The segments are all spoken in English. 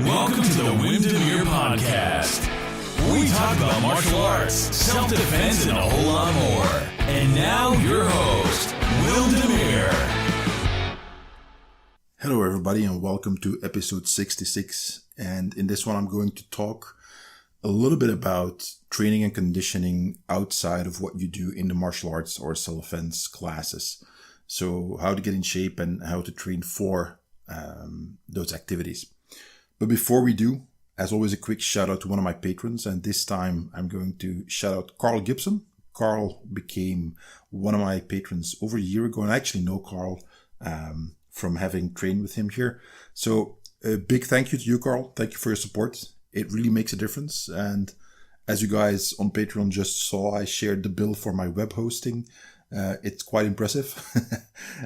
Welcome to the Demeere podcast. We talk about martial arts, self-defense, and a whole lot more. And now your host, Demeere. Hello everybody and welcome to episode 66. And in this one I'm going to talk a little bit about training and conditioning outside of what you do in the martial arts or self-defense classes. So how to get in shape and how to train for those activities. But before we do, as always, a quick shout out to one of my patrons. And this time I'm going to shout out Carl Gibson. Carl became one of my patrons over a year ago. And I actually know Carl from having trained with him here. So a big thank you to you, Carl. Thank you for your support. It really makes a difference. And as you guys on Patreon just saw, I shared the bill for my web hosting. It's quite impressive.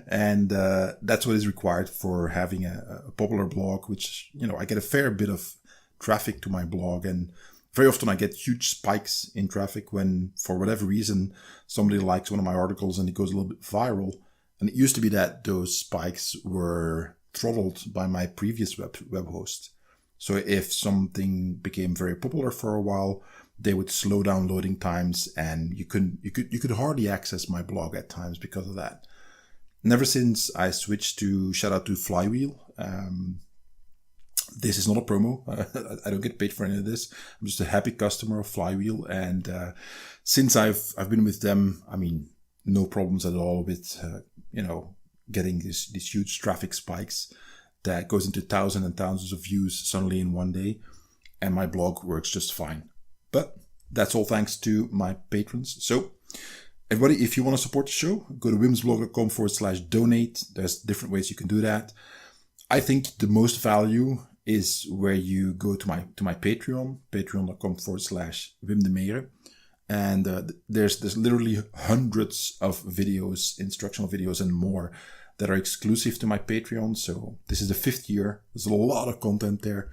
And that's what is required for having a popular blog, which, you know, I get a fair bit of traffic to my blog. And very often I get huge spikes in traffic when, for whatever reason, somebody likes one of my articles and it goes a little bit viral. And it used to be that those spikes were throttled by my previous web host. So if something became very popular for a while, they would slow down loading times and you could hardly access my blog at times because of that. And ever since I switched to, shout out to Flywheel. This is not a promo. I don't get paid for any of this. I'm just a happy customer of Flywheel. And since I've been with them, I mean, no problems at all with, getting these huge traffic spikes that goes into thousands and thousands of views suddenly in one day. And my blog works just fine. But that's all thanks to my patrons. So everybody, if you want to support the show, go to wimsblog.com/donate. There's different ways you can do that. I think the most value is where you go to my Patreon, patreon.com/WimDemeere. And there's literally hundreds of videos, instructional videos and more that are exclusive to my Patreon. So this is the 5th year. There's a lot of content there.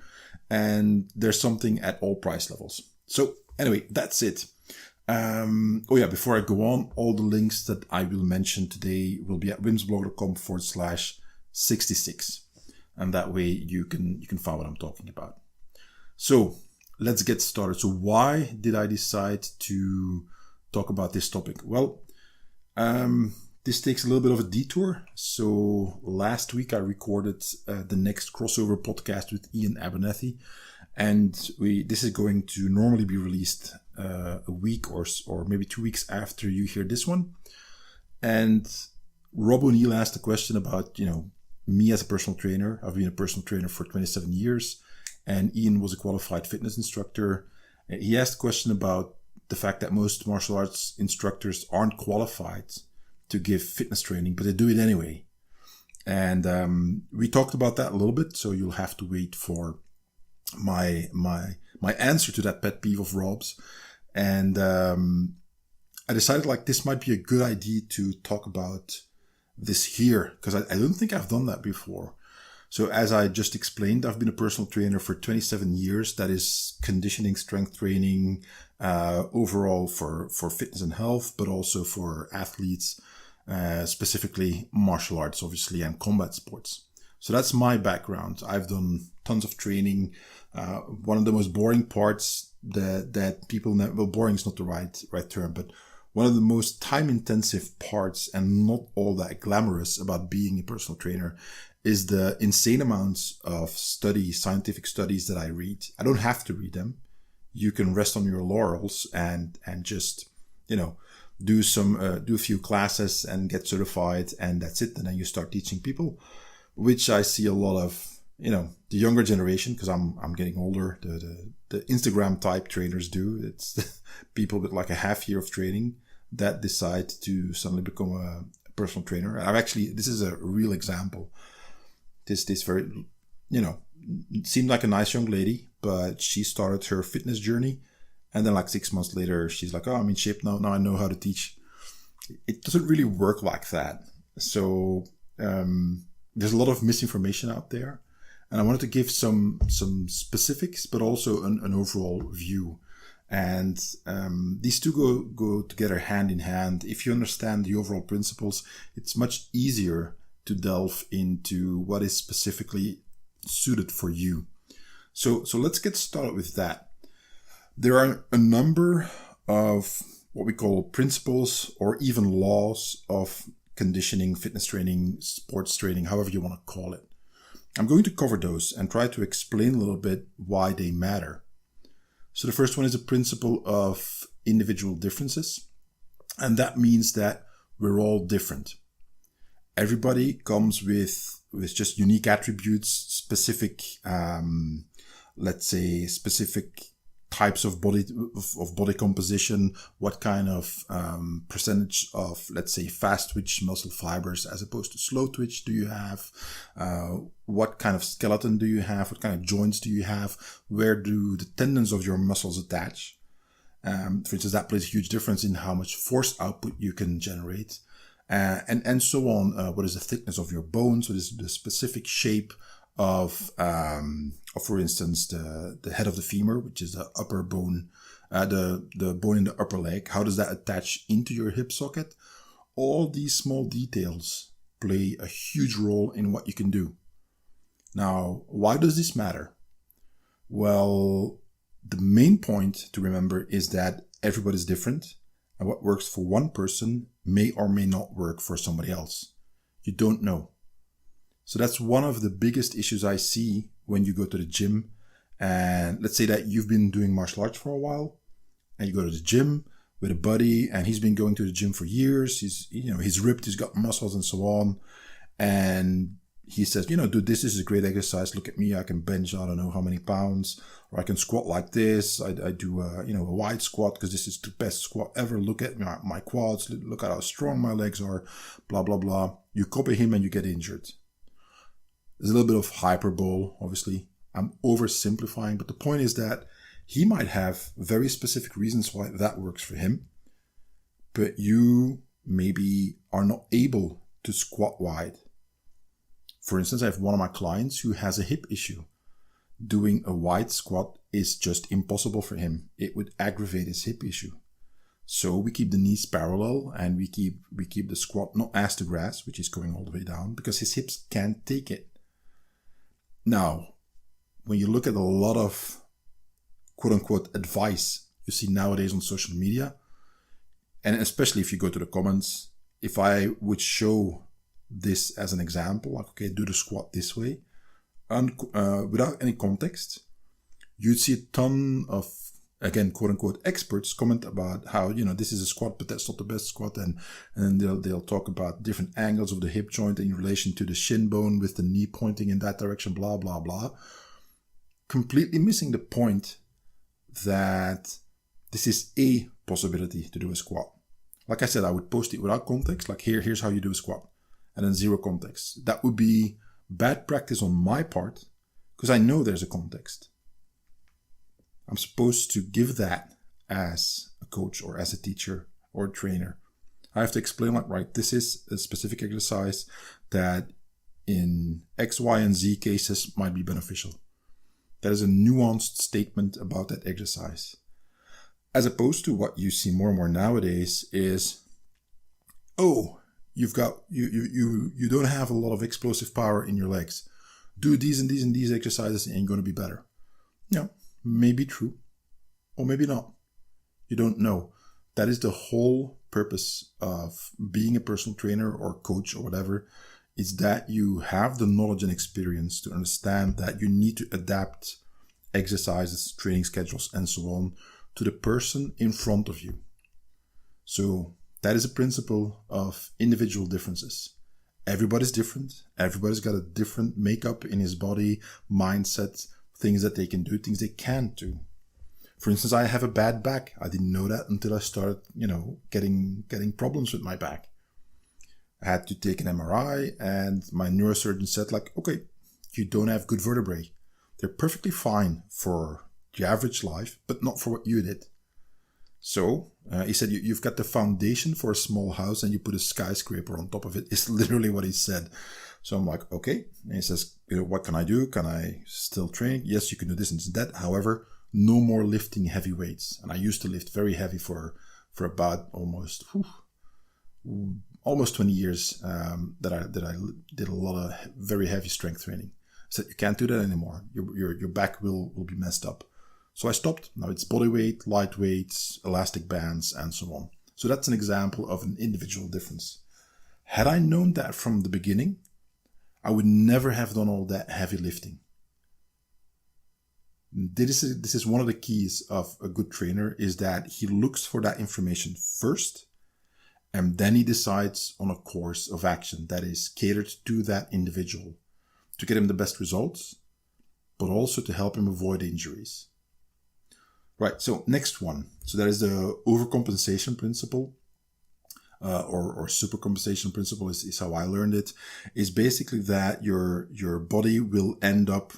And there's something at all price levels. So anyway, that's it. Before I go on, all the links that I will mention today will be at wimsblog.com/66. And that way you can find what I'm talking about. So let's get started. So why did I decide to talk about this topic? Well, this takes a little bit of a detour. So last week I recorded the next crossover podcast with Ian Abernethy. And this is going to normally be released a week or maybe 2 weeks after you hear this one. And Rob O'Neill asked a question about, me as a personal trainer. I've been a personal trainer for 27 years. And Ian was a qualified fitness instructor. He asked a question about the fact that most martial arts instructors aren't qualified to give fitness training, but they do it anyway. And we talked about that a little bit. So you'll have to wait for my answer to that pet peeve of Rob's. And I decided this might be a good idea to talk about this here, because I don't think I've done that before. So as I just explained, I've been a personal trainer for 27 years. That is conditioning, strength training, overall for fitness and health, but also for athletes, specifically martial arts, obviously, and combat sports. So that's my background. I've done tons of training. One of the most boring parts that people know, well, boring is not the right term, but one of the most time-intensive parts and not all that glamorous about being a personal trainer is the insane amounts of scientific studies that I read. I don't have to read them. You can rest on your laurels and just, do a few classes and get certified, and that's it. And then you start teaching people, which I see a lot of, the younger generation, because I'm getting older, the Instagram type trainers do. It's people with a half year of training that decide to suddenly become a personal trainer. This is a real example. This very, seemed like a nice young lady, but she started her fitness journey. And then 6 months later, she's like, oh, I'm in shape now. Now I know how to teach. It doesn't really work like that. So there's a lot of misinformation out there. And I wanted to give some specifics, but also an overall view. And these two go together hand in hand. If you understand the overall principles, it's much easier to delve into what is specifically suited for you. So let's get started with that. There are a number of what we call principles or even laws of conditioning, fitness training, sports training, however you want to call it. I'm going to cover those and try to explain a little bit why they matter. So the first one is a principle of individual differences. And that means that we're all different. Everybody comes with just unique attributes, specific, specific types of body composition, what kind of percentage of, let's say, fast twitch muscle fibers as opposed to slow twitch do you have, what kind of skeleton do you have, what kind of joints do you have, where do the tendons of your muscles attach. For instance, that plays a huge difference in how much force output you can generate, and so on. What is the thickness of your bones? What is the specific shape of for instance, the head of the femur, which is the upper bone, the bone in the upper leg. How does that attach into your hip socket? All these small details play a huge role in what you can do. Now, why does this matter? Well, the main point to remember is that everybody's different, and what works for one person may or may not work for somebody else. You don't know. So that's one of the biggest issues I see when you go to the gym. And let's say that you've been doing martial arts for a while, and you go to the gym with a buddy, and he's been going to the gym for years. He's ripped, he's got muscles and so on. And he says, dude, this is a great exercise. Look at me. I can bench, I don't know how many pounds, or I can squat like this. I do, a wide squat because this is the best squat ever. Look at my quads. Look at how strong my legs are, blah, blah, blah. You copy him and you get injured. There's a little bit of hyperbole, obviously. I'm oversimplifying, but the point is that he might have very specific reasons why that works for him, but you maybe are not able to squat wide. For instance, I have one of my clients who has a hip issue. Doing a wide squat is just impossible for him. It would aggravate his hip issue. So we keep the knees parallel, and we keep the squat not ass to grass, which is going all the way down, because his hips can't take it. Now, when you look at a lot of quote-unquote advice you see nowadays on social media, and especially if you go to the comments, if I would show this as an example, like, okay, do the squat this way, and without any context, you'd see a ton of, again, quote-unquote experts comment about how, this is a squat, but that's not the best squat. And they'll talk about different angles of the hip joint in relation to the shin bone with the knee pointing in that direction, blah, blah, blah. Completely missing the point that this is a possibility to do a squat. Like I said, I would post it without context, like here's how you do a squat, and then zero context. That would be bad practice on my part, because I know there's a context. I'm supposed to give that as a coach or as a teacher or a trainer. I have to explain, like, right, this is a specific exercise that in X, Y, and Z cases might be beneficial. That is a nuanced statement about that exercise. As opposed to what you see more and more nowadays is, oh, you don't have a lot of explosive power in your legs. Do these and these and these exercises and you're going to be better. Yeah, maybe true, or maybe not. You don't know. That is the whole purpose of being a personal trainer or coach or whatever, is that you have the knowledge and experience to understand that you need to adapt exercises, training schedules, and so on to the person in front of you. So that is a principle of individual differences. Everybody's different. Everybody's got a different makeup in his body, mindset, things that they can do, things they can't do. For instance, I have a bad back. I didn't know that until I started, getting problems with my back. I had to take an MRI, and my neurosurgeon said, like, okay, you don't have good vertebrae. They're perfectly fine for the average life, but not for what you did. So he said, you've got the foundation for a small house and you put a skyscraper on top of it. It's literally what he said. So I'm like, okay. And he says, what can I do? Can I still train? Yes, you can do this and that. However, no more lifting heavy weights. And I used to lift very heavy for about almost 20 years that I did a lot of very heavy strength training. said, you can't do that anymore. Your back will be messed up. So I stopped. Now it's body weight, light weights, elastic bands, and so on. So that's an example of an individual difference. Had I known that from the beginning, I would never have done all that heavy lifting. This is one of the keys of a good trainer, is that he looks for that information first, and then he decides on a course of action that is catered to that individual to get him the best results, but also to help him avoid injuries. Right, so next one. So that is the overcompensation principle, or supercompensation principle is how I learned it. Is basically that your body will end up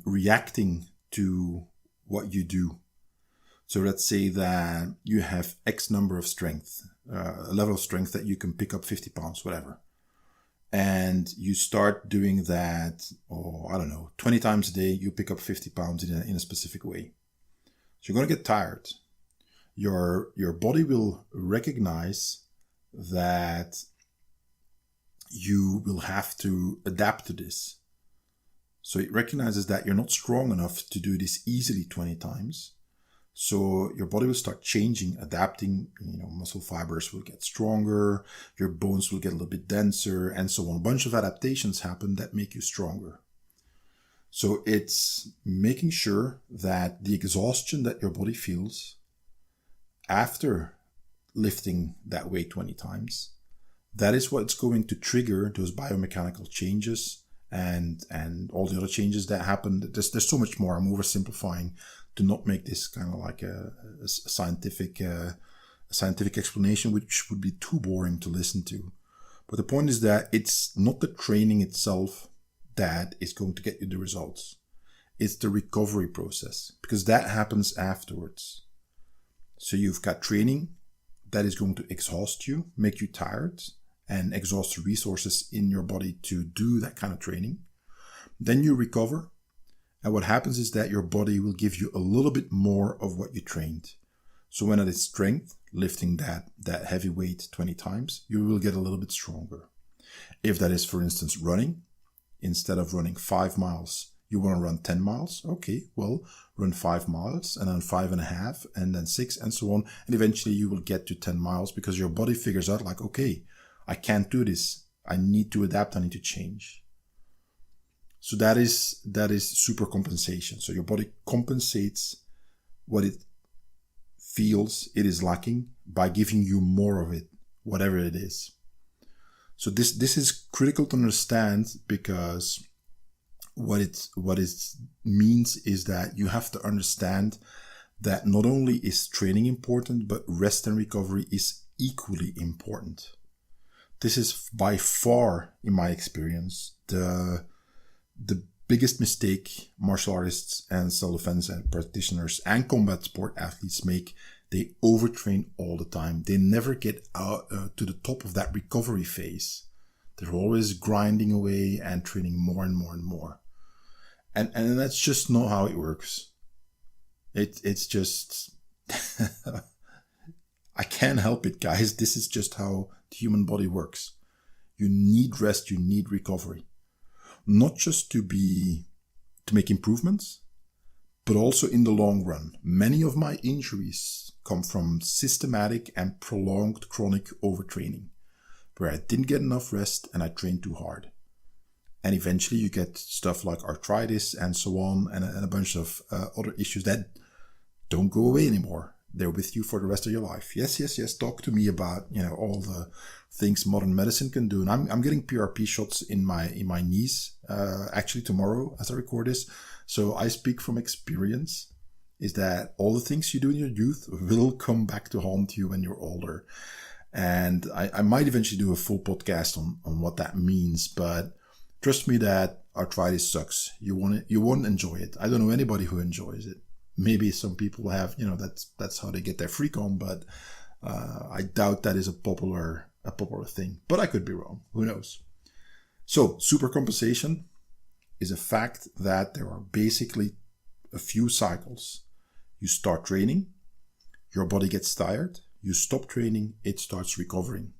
reacting to what you do. So let's say that you have X number of strength, a level of strength that you can pick up 50 pounds, whatever. And you start doing that, 20 times a day, you pick up 50 pounds in a specific way. So you're going to get tired. Your body will recognize that you will have to adapt to this. So it recognizes that you're not strong enough to do this easily 20 times. So your body will start changing, adapting, muscle fibers will get stronger, your bones will get a little bit denser, and so on. A bunch of adaptations happen that make you stronger. So it's making sure that the exhaustion that your body feels after lifting that weight 20 times, that is what's going to trigger those biomechanical changes and all the other changes that happen. There's so much more. I'm oversimplifying to not make this kind of like a scientific explanation, which would be too boring to listen to. But the point is that it's not the training itself that is going to get you the results. It's the recovery process, because that happens afterwards. So you've got training that is going to exhaust you, make you tired, and exhaust the resources in your body to do that kind of training. Then you recover. And what happens is that your body will give you a little bit more of what you trained. So when it is strength, lifting that heavy weight 20 times, you will get a little bit stronger. If that is, for instance, running, instead of running 5 miles, you want to run 10 miles. Okay, well, run 5 miles and then 5.5 and then 6 and so on. And eventually you will get to 10 miles because your body figures out like, okay, I can't do this. I need to adapt. I need to change. So that is supercompensation. So your body compensates what it feels it is lacking by giving you more of it, whatever it is. So this is critical to understand, because what it means is that you have to understand that not only is training important, but rest and recovery is equally important. This is by far, in my experience, the biggest mistake martial artists and self-defense and practitioners and combat sport athletes make. They overtrain all the time. They never get out to the top of that recovery phase. They're always grinding away and training more and more and more. And that's just not how it works. It's just, I can't help it, guys. This is just how the human body works. You need rest, you need recovery. Not just to make improvements, but also in the long run. Many of my injuries come from systematic and prolonged chronic overtraining, where I didn't get enough rest and I trained too hard. And eventually you get stuff like arthritis and so on, and a bunch of other issues that don't go away anymore. They're with you for the rest of your life. Yes. Talk to me about, all the things modern medicine can do. And I'm getting PRP shots in my knees, actually tomorrow as I record this. So I speak from experience, is that all the things you do in your youth will come back to haunt you when you're older. And I might eventually do a full podcast on what that means, but trust me that arthritis sucks. You won't enjoy it. I don't know anybody who enjoys it. Maybe some people have, that's how they get their freak on, but I doubt that is a popular thing. But I could be wrong. Who knows? So supercompensation is a fact that there are basically a few cycles. You start training, your body gets tired, you stop training, it starts recovering.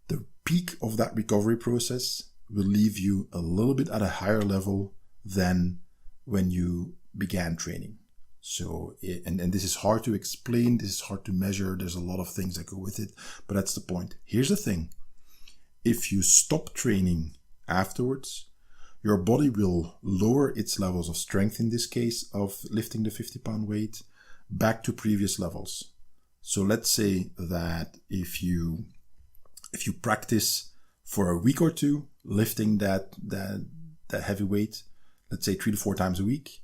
The peak of that recovery process will leave you a little bit at a higher level than when you began training. So, and this is hard to explain, this is hard to measure, there's a lot of things that go with it, but that's the point. Here's the thing. If you stop training afterwards, your body will lower its levels of strength, in this case of lifting the 50-pound weight, back to previous levels. So let's say that if you practice for a week or two, lifting that heavy weight, let's say 3 to 4 times a week,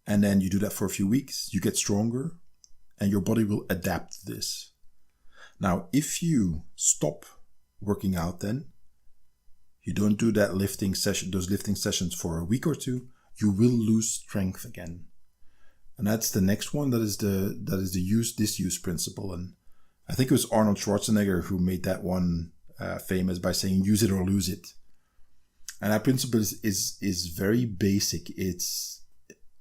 and then you do that for a few weeks, you get stronger, and your body will adapt to this. Now, if you stop working out then, you don't do those lifting sessions for a week or two, you will lose strength again. And that's the next one, that is the use disuse principle. And I think it was Arnold Schwarzenegger who made that one famous by saying use it or lose it. And that principle is very basic. It's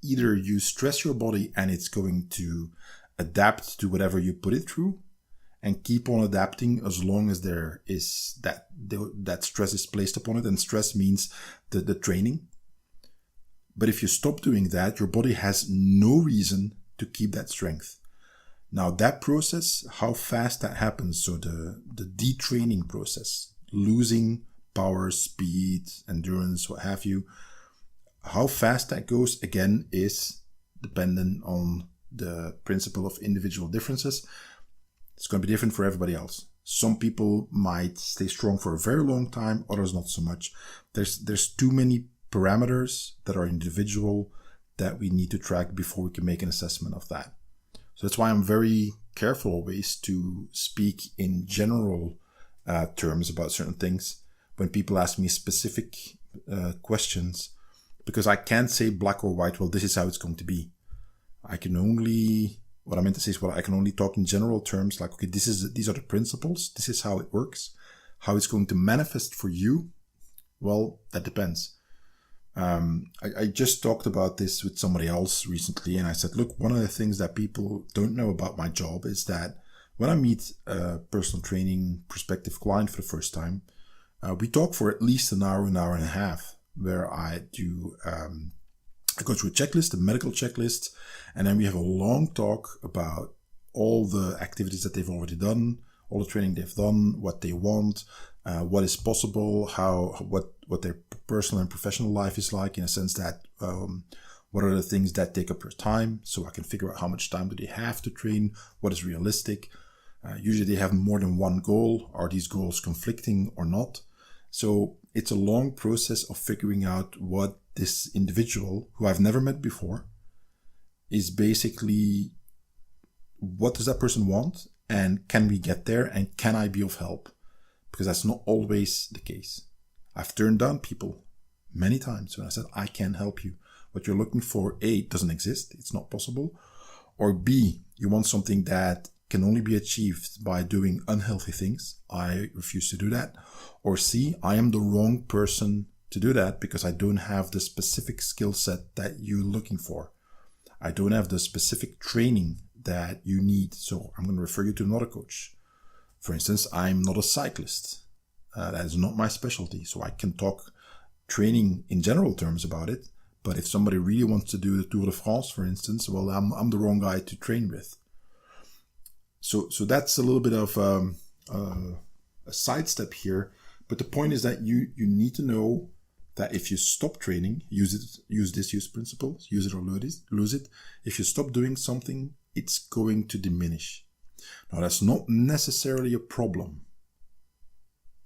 either you stress your body and it's going to adapt to whatever you put it through and keep on adapting as long as there is that stress is placed upon it. And stress means the training. But if you stop doing that, your body has no reason to keep that strength. Now that process, how fast that happens, so the detraining process, losing power, speed, endurance, what have you, how fast that goes, again, is dependent on the principle of individual differences. It's going to be different for everybody else. Some people might stay strong for a very long time, others not so much. There's too many parameters that are individual that we need to track before we can make an assessment of that. So that's why I'm very careful always to speak in general terms about certain things when people ask me specific questions, because I can't say black or white, well, this is how it's going to be. I can only talk in general terms, like, okay, these are the principles, this is how it works. How it's going to manifest for you, well, that depends. I just talked about this with somebody else recently, and I said, look, one of the things that people don't know about my job is that when I meet a personal training prospective client for the first time, we talk for at least an hour and a half, where I go through a checklist, a medical checklist, and then we have a long talk about all the activities that they've already done, all the training they've done, what they want, what is possible, what their personal and professional life is like, in a sense that what are the things that take up your time, so I can figure out how much time do they have to train, what is realistic. Usually they have more than one goal. Are these goals conflicting or not? So it's a long process of figuring out what this individual, who I've never met before, is basically, what does that person want, and can we get there, and can I be of help? Because that's not always the case. I've turned down people many times when I said, I can help you. What you're looking for, A, doesn't exist, it's not possible. Or B, you want something that can only be achieved by doing unhealthy things. I refuse to do that. Or C, I am the wrong person to do that because I don't have the specific skill set that you're looking for. I don't have the specific training that you need, so I'm going to refer you to another coach. For instance, I'm not a cyclist. That is not my specialty, so I can talk training in general terms about it. But if somebody really wants to do the Tour de France, for instance, well, I'm the wrong guy to train with. So that's a little bit of a sidestep here. But the point is that you need to know that if you stop training, use disuse principle, use it or lose it. If you stop doing something, it's going to diminish. Now, that's not necessarily a problem.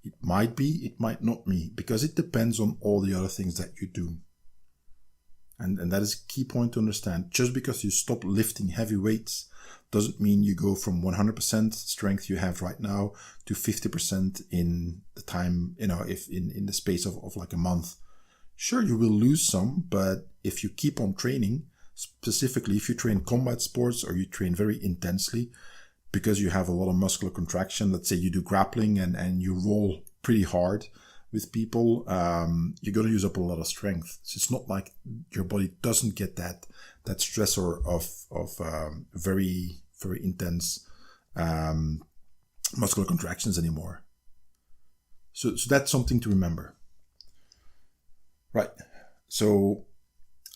It might be, it might not be, because it depends on all the other things that you do. And that is a key point to understand. Just because you stop lifting heavy weights doesn't mean you go from 100% strength you have right now to 50% in the time, if in the space of like a month. Sure, you will lose some, but if you keep on training, specifically if you train combat sports or you train very intensely, because you have a lot of muscular contraction, let's say you do grappling and you roll pretty hard with people, you're going to use up a lot of strength. So it's not like your body doesn't get that stressor of very, very intense muscular contractions anymore. So that's something to remember. Right. So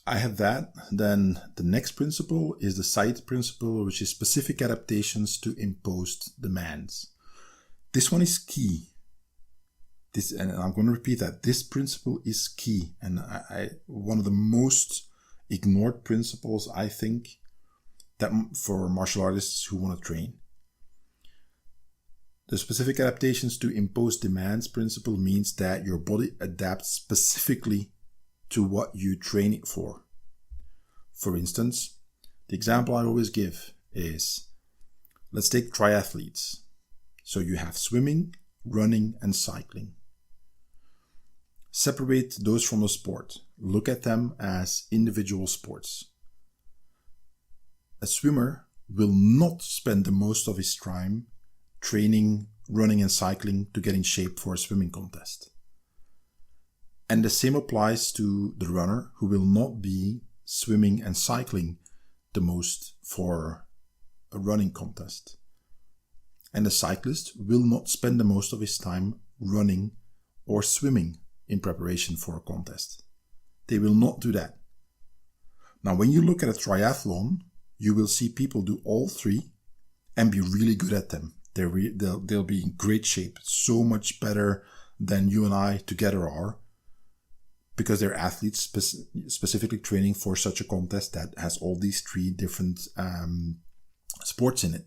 I have that. Then the next principle is the SIDE principle, which is specific adaptations to imposed demands. This one is key. And I'm going to repeat that. This principle is key. And one of the most ignored principles, I think, that for martial artists who want to train. The specific adaptations to imposed demands principle means that your body adapts specifically to what you train it for. For instance, the example I always give is, let's take triathletes. So you have swimming, running, and cycling. Separate those from the sport. Look at them as individual sports. A swimmer will not spend the most of his time training, running, and cycling to get in shape for a swimming contest. And the same applies to the runner, who will not be swimming and cycling the most for a running contest. And the cyclist will not spend the most of his time running or swimming in preparation for a contest. They will not do that. Now, when you look at a triathlon, you will see people do all three and be really good at them. They'll be in great shape, so much better than you and I together are, because they're athletes specifically training for such a contest that has all these three different sports in it.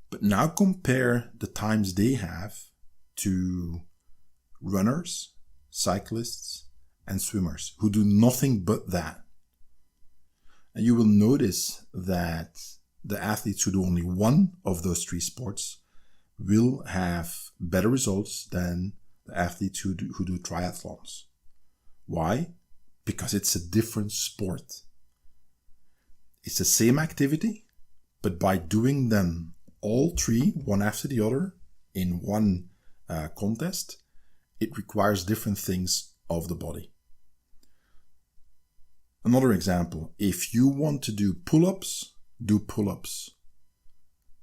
But now compare the times they have to runners, cyclists, and swimmers who do nothing but that. And you will notice that the athletes who do only one of those three sports will have better results than the athletes who do triathlons. Why? Because it's a different sport. It's the same activity, but by doing them all three, one after the other, in one contest, it requires different things of the body. Another example, if you want to do pull-ups, do pull-ups.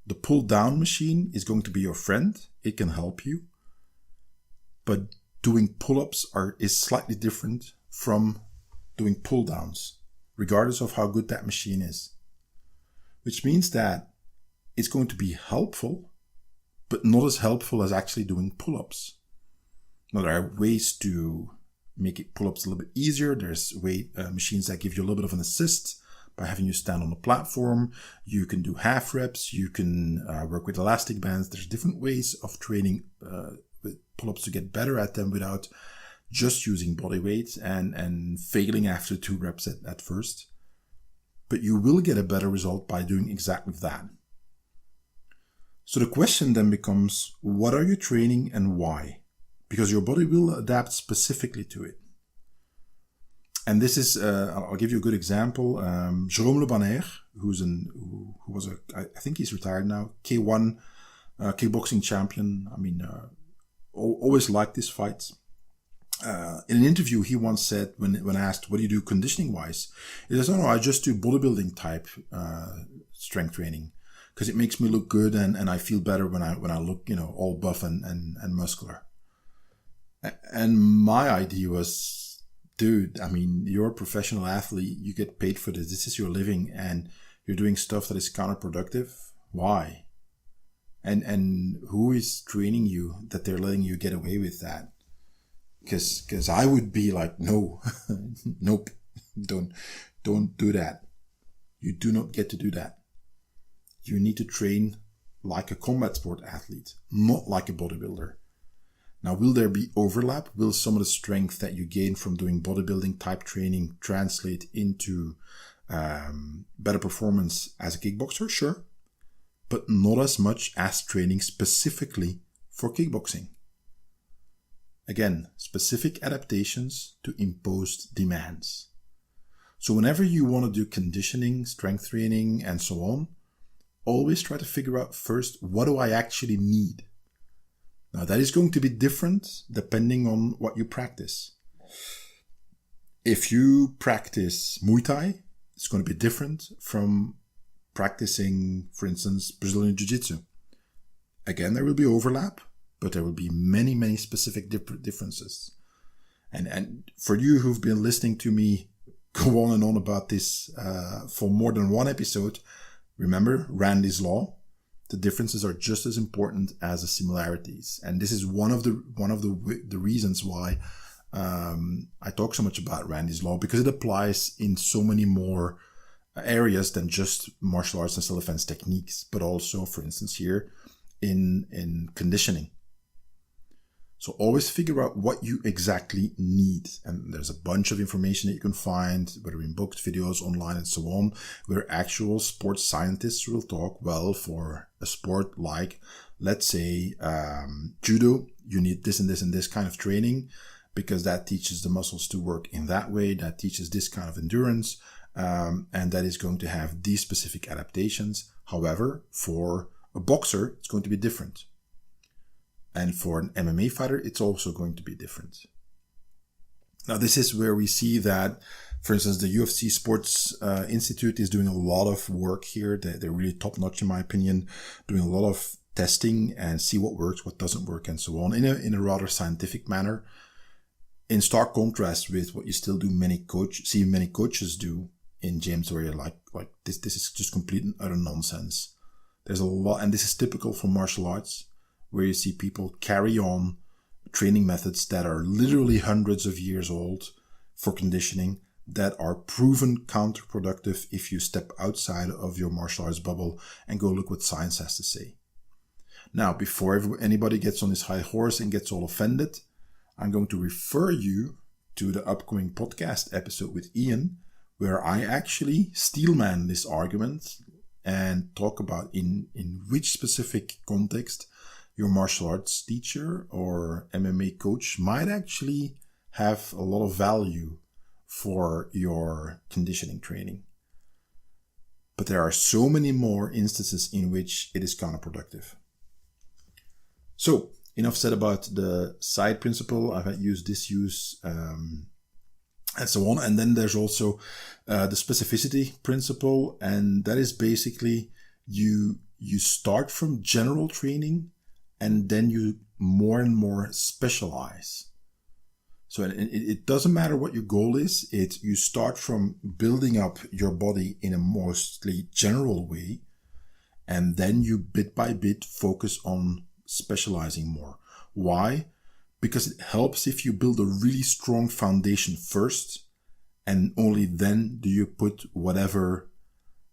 The pull-down machine is going to be your friend. It can help you. But doing pull-ups is slightly different from doing pull-downs, regardless of how good that machine is. Which means that it's going to be helpful, but not as helpful as actually doing pull-ups. Now, there are ways to make it pull-ups a little bit easier. There's machines that give you a little bit of an assist by having you stand on the platform. You can do half reps. You can work with elastic bands. There's different ways of training with pull-ups to get better at them without just using body weight and failing after 2 reps at first. But you will get a better result by doing exactly that. So the question then becomes, what are you training and why? Because your body will adapt specifically to it. And this is, I'll give you a good example. Jérôme Le Banner, who was I think he's retired now, K1 kickboxing champion. I mean, always liked these fights. In an interview, he once said, when asked, what do you do conditioning wise? He says, no, I just do bodybuilding type strength training, because it makes me look good and I feel better when I look, all buff and muscular. And my idea was, dude, I mean, you're a professional athlete. You get paid for this. This is your living, and you're doing stuff that is counterproductive. Why? And who is training you that they're letting you get away with that? Because I would be like, no, nope, don't do that. You do not get to do that. You need to train like a combat sport athlete, not like a bodybuilder. Now, will there be overlap? Will some of the strength that you gain from doing bodybuilding type training translate into better performance as a kickboxer? Sure. But not as much as training specifically for kickboxing. Again, specific adaptations to imposed demands. So whenever you want to do conditioning, strength training, and so on, always try to figure out first, what do I actually need? Now, that is going to be different depending on what you practice. If you practice Muay Thai, it's going to be different from practicing, for instance, Brazilian Jiu-Jitsu. Again, there will be overlap, but there will be many, many specific differences. And for you who've been listening to me go on and on about this for more than one episode, remember Randy's law. The differences are just as important as the similarities. And this is one of the reasons why I talk so much about Randy's law, because it applies in so many more areas than just martial arts and self-defense techniques, but also, for instance, here in conditioning. So always figure out what you exactly need. And there's a bunch of information that you can find, whether in books, videos, online, and so on, where actual sports scientists will talk, well, for a sport like, let's say, judo, you need this and this and this kind of training, because that teaches the muscles to work in that way, that teaches this kind of endurance, and that is going to have these specific adaptations. However, for a boxer, it's going to be different. And for an MMA fighter, it's also going to be different. Now, this is where we see that, for instance, the UFC Sports Institute is doing a lot of work here. They're really top-notch, in my opinion, doing a lot of testing and see what works, what doesn't work, and so on, in a rather scientific manner. In stark contrast with what you still do, many coaches do in gyms where you're like this is just complete and utter nonsense. There's a lot, and this is typical for martial arts, where you see people carry on training methods that are literally hundreds of years old for conditioning, that are proven counterproductive if you step outside of your martial arts bubble and go look what science has to say. Now, before anybody gets on his high horse and gets all offended, I'm going to refer you to the upcoming podcast episode with Ian, where I actually steelman this argument and talk about in which specific context your martial arts teacher or MMA coach might actually have a lot of value for your conditioning training. But there are so many more instances in which it is counterproductive. So, enough said about the side principle. I've had use, disuse, and so on. And then there's also the specificity principle. And that is basically you start from general training and then you more and more specialize. So it doesn't matter what your goal is. You start from building up your body in a mostly general way, and then you bit by bit focus on specializing more. Why? Because it helps if you build a really strong foundation first, and only then do you put whatever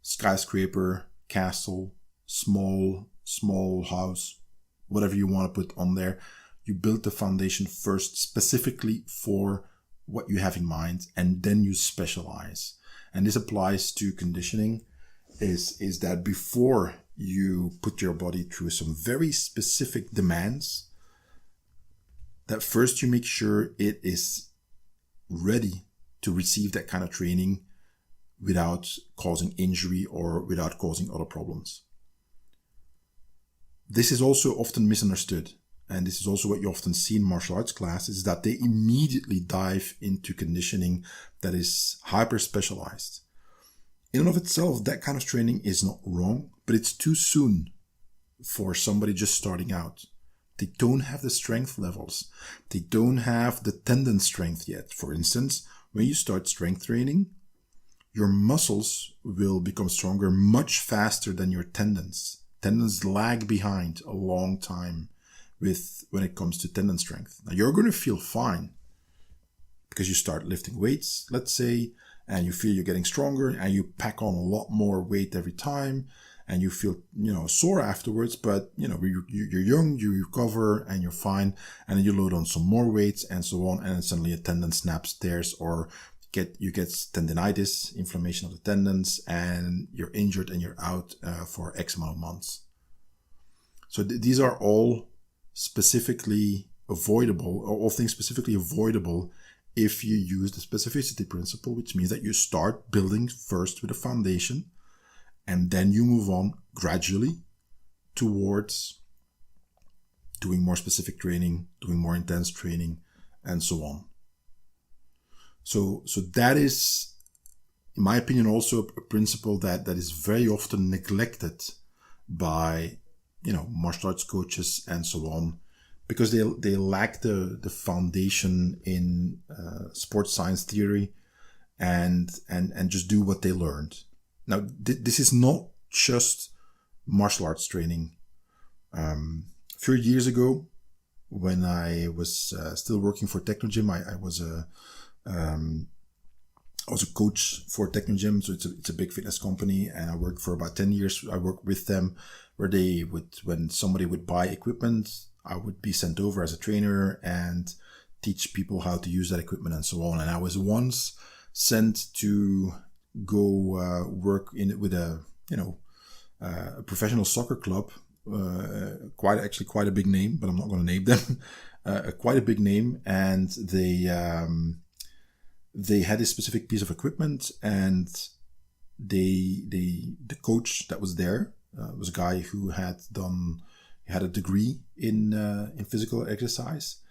skyscraper, castle, small house, whatever you want to put on there. You build the foundation first specifically for what you have in mind, and then you specialize. And this applies to conditioning, is that before you put your body through some very specific demands, that first you make sure it is ready to receive that kind of training without causing injury or without causing other problems. This is also often misunderstood, and this is also what you often see in martial arts classes, that they immediately dive into conditioning that is hyper-specialized. In and of itself, that kind of training is not wrong, but it's too soon for somebody just starting out. They don't have the strength levels. They don't have the tendon strength yet. For instance, when you start strength training, your muscles will become stronger much faster than your tendons. Tendons lag behind a long time when it comes to tendon strength. Now, you're going to feel fine because you start lifting weights, let's say, and you feel you're getting stronger, and you pack on a lot more weight every time, and you feel, sore afterwards, but, you're young, you recover, and you're fine, and then you load on some more weights, and so on, and then suddenly a tendon snaps, tears, or you get tendinitis, inflammation of the tendons, and you're injured and you're out for X amount of months. So these are all specifically avoidable, or all things specifically avoidable if you use the specificity principle, which means that you start building first with a foundation, and then you move on gradually towards doing more specific training, doing more intense training, and so on. So that is, in my opinion, also a principle that is very often neglected by, martial arts coaches and so on, because they lack the foundation in sports science theory and just do what they learned. Now, this is not just martial arts training. A few years ago, when I was still working for Technogym, I was a coach for Technogym, so it's a big fitness company, and I worked for about 10 years. I worked with them, where when somebody would buy equipment, I would be sent over as a trainer and teach people how to use that equipment and so on. And I was once sent to go work with a professional soccer club, quite a big name, but I'm not going to name them. Quite a big name, and they had a specific piece of equipment, and the coach that was there was a guy who had a degree in physical exercise,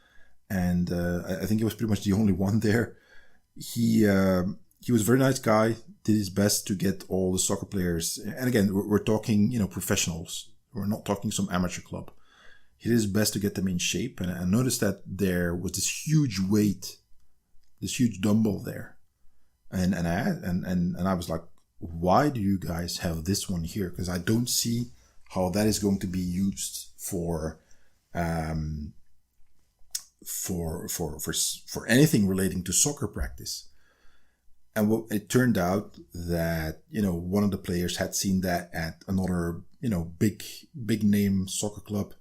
and I think he was pretty much the only one there. He was a very nice guy, did his best to get all the soccer players, and again, we're talking, professionals. We're not talking some amateur club. He did his best to get them in shape, and I noticed that there was this huge weight, this huge dumbbell there, and I was like, why do you guys have this one here? Because I don't see how that is going to be used for anything relating to soccer practice. And it turned out that, one of the players had seen that at another, big name soccer club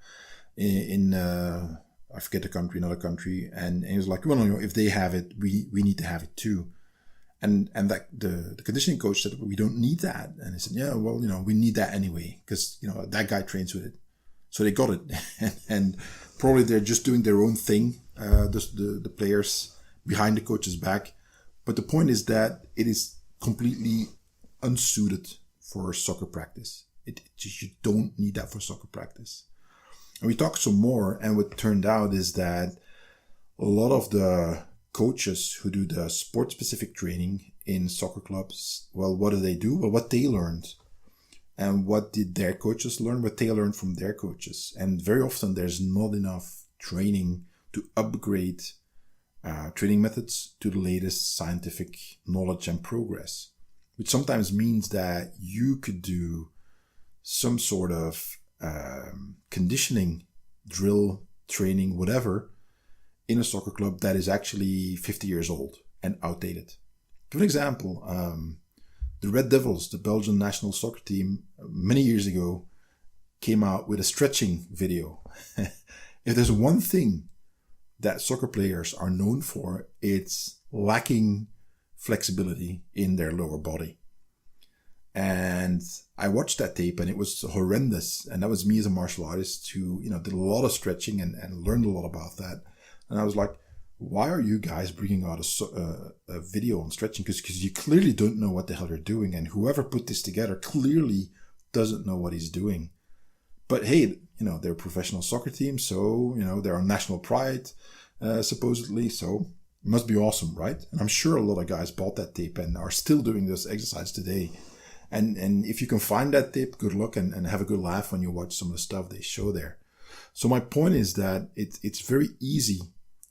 in I forget the country, another country. And he was like, well, if they have it, we need to have it too. And that the conditioning coach said, well, we don't need that. And he said, yeah, well, we need that anyway, because, that guy trains with it. So they got it. and probably they're just doing their own thing, the players behind the coach's back. But the point is that it is completely unsuited for soccer practice. You don't need that for soccer practice. And we talked some more, and what turned out is that a lot of the coaches who do the sport-specific training in soccer clubs, well, what do? Well, what they learned. And what did their coaches learn? What they learned from their coaches. And very often there's not enough training to upgrade training methods to the latest scientific knowledge and progress, which sometimes means that you could do some sort of conditioning, drill, training, whatever, in a soccer club that is actually 50 years old and outdated. For an example, the Red Devils, the Belgian national soccer team, many years ago, came out with a stretching video. If there's one thing that soccer players are known for, it's lacking flexibility in their lower body. And I watched that tape, and it was horrendous. And that was me as a martial artist who, did a lot of stretching and learned a lot about that. And I was like, why are you guys bringing out a video on stretching? Because you clearly don't know what the hell you're doing. And whoever put this together clearly doesn't know what he's doing. But hey, they're a professional soccer team, so, they're on national pride, supposedly. So it must be awesome, right? And I'm sure a lot of guys bought that tape and are still doing this exercise today. And if you can find that tape, good luck and have a good laugh when you watch some of the stuff they show there. So my point is that it's very easy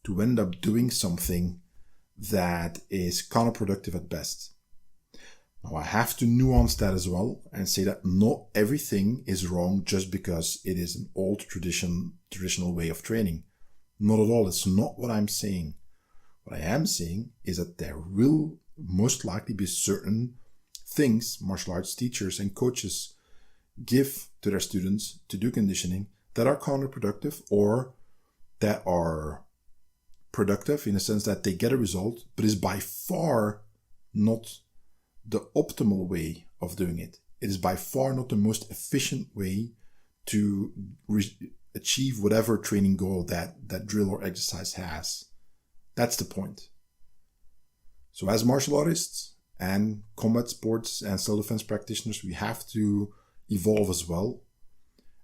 to end up doing something that is counterproductive at best. Now, I have to nuance that as well and say that not everything is wrong just because it is an old traditional way of training. Not at all. It's not what I'm saying. What I am saying is that there will most likely be certain things martial arts teachers and coaches give to their students to do conditioning that are counterproductive, or that are productive in the sense that they get a result, but is by far not the optimal way of doing it. It is by far not the most efficient way to achieve whatever training goal that drill or exercise has. That's the point. So as martial artists and combat sports and self-defense practitioners, we have to evolve as well.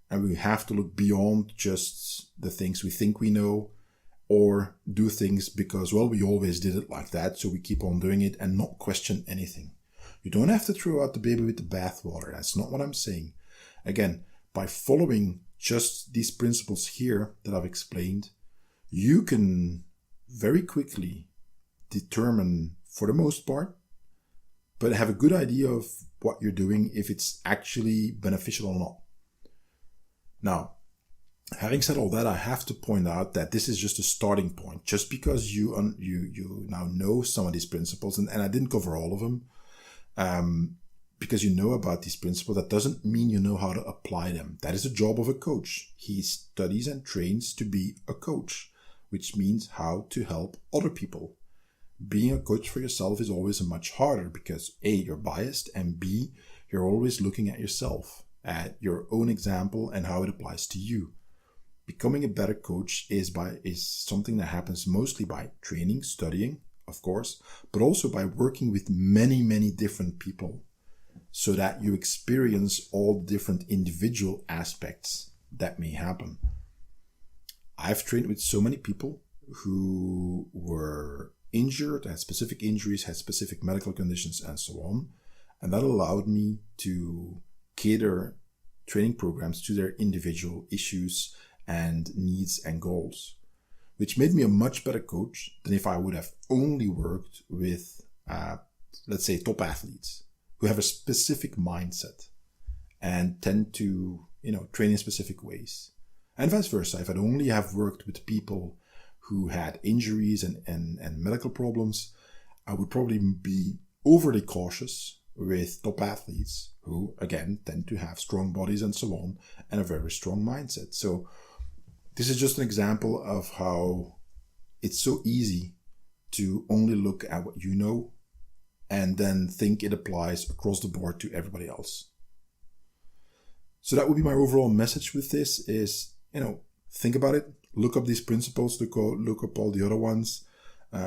And we have to look beyond just the things we think we know, or do things because, well, we always did it like that, so we keep on doing it and not question anything. You don't have to throw out the baby with the bathwater. That's not what I'm saying. Again, by following just these principles here that I've explained, you can very quickly determine for the most part, but have a good idea of what you're doing, if it's actually beneficial or not. Now, having said all that, I have to point out that this is just a starting point. Just because you now know some of these principles, and I didn't cover all of them, because you know about these principles, that doesn't mean you know how to apply them. That is the job of a coach. He studies and trains to be a coach, which means how to help other people. Being a coach for yourself is always much harder because A, you're biased, and B, you're always looking at yourself, at your own example and how it applies to you. Becoming a better coach is something that happens mostly by training, studying, of course, but also by working with many, many different people so that you experience all the different individual aspects that may happen. I've trained with so many people who were injured, had specific injuries, had specific medical conditions, and so on. And that allowed me to cater training programs to their individual issues and needs and goals, which made me a much better coach than if I would have only worked with, let's say, top athletes who have a specific mindset and tend to, train in specific ways. And vice versa. If I'd only have worked with people who had injuries and medical problems, I would probably be overly cautious with top athletes who, again, tend to have strong bodies and so on, and a very strong mindset. So this is just an example of how it's so easy to only look at what you know and then think it applies across the board to everybody else. So that would be my overall message with this is, think about it, look up these principles, look up all the other ones,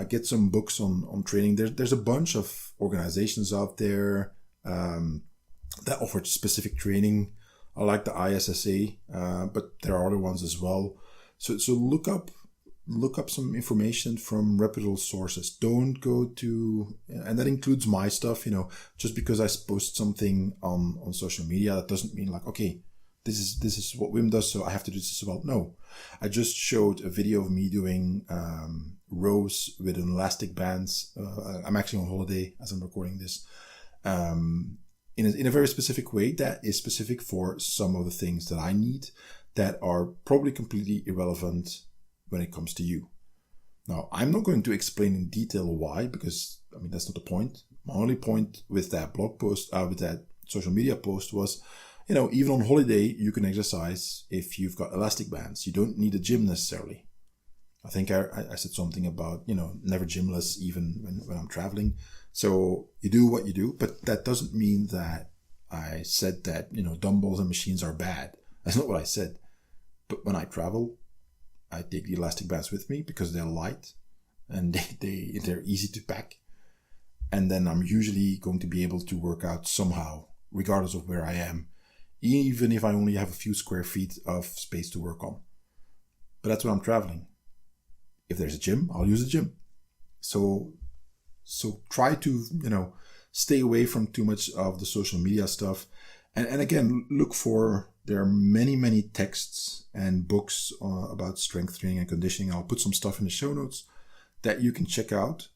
get some books on training. There's a bunch of organizations out there that offer specific training. I like the ISSA, but there are other ones as well. So look up some information from reputable sources. Don't go to, and that includes my stuff, just because I post something on social media, that doesn't mean like, okay, this is what Wim does, so I have to do this as well. No, I just showed a video of me doing rows with an elastic bands. I'm actually on holiday as I'm recording this. In a very specific way that is specific for some of the things that I need that are probably completely irrelevant when it comes to you. Now, I'm not going to explain in detail why, because that's not the point. My only point with that blog post, with that social media post was, even on holiday, you can exercise if you've got elastic bands. You don't need a gym necessarily. I think I said something about, never gymless even when I'm traveling. So you do what you do, but that doesn't mean that I said that, dumbbells and machines are bad. That's not what I said. But when I travel, I take the elastic bands with me because they're light and they're easy to pack. And then I'm usually going to be able to work out somehow, regardless of where I am, even if I only have a few square feet of space to work on. But that's when I'm traveling. If there's a gym, I'll use a gym. So try to, stay away from too much of the social media stuff. And again, there are many, many texts and books about strength training and conditioning. I'll put some stuff in the show notes that you can check out.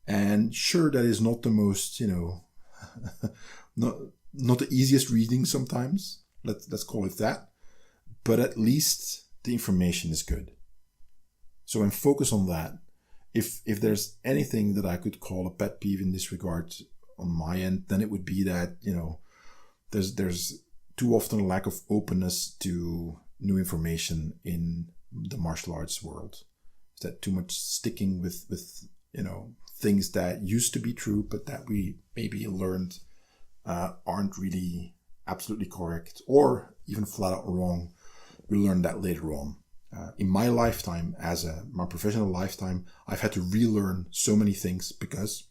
And sure, that is not the most, not the easiest reading sometimes. Let's call it that. But at least the information is good. So I'm focused on that. If there's anything that I could call a pet peeve in this regard on my end, then it would be that, there's too often a lack of openness to new information in the martial arts world. Is that too much sticking with things that used to be true, but that we maybe learned aren't really absolutely correct or even flat out wrong. We learned that later on. In my lifetime, my professional lifetime, I've had to relearn so many things because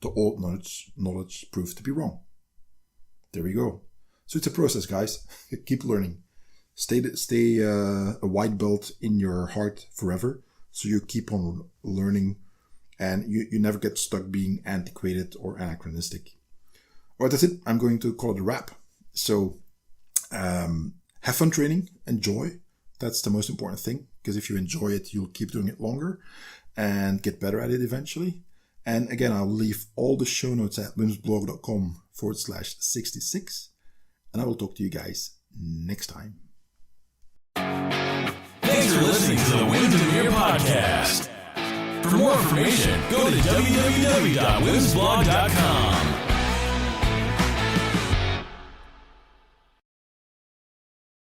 the old knowledge proved to be wrong. There we go. So it's a process, guys. Keep learning. Stay a white belt in your heart forever. So you keep on learning and you never get stuck being antiquated or anachronistic. All right, that's it. I'm going to call it a wrap. So have fun training. Enjoy. That's the most important thing, because if you enjoy it, you'll keep doing it longer and get better at it eventually. And again, I'll leave all the show notes at wimsblog.com/66. And I will talk to you guys next time. Thanks for listening to the Wim Demeere podcast. For more information, go to www.wimsblog.com.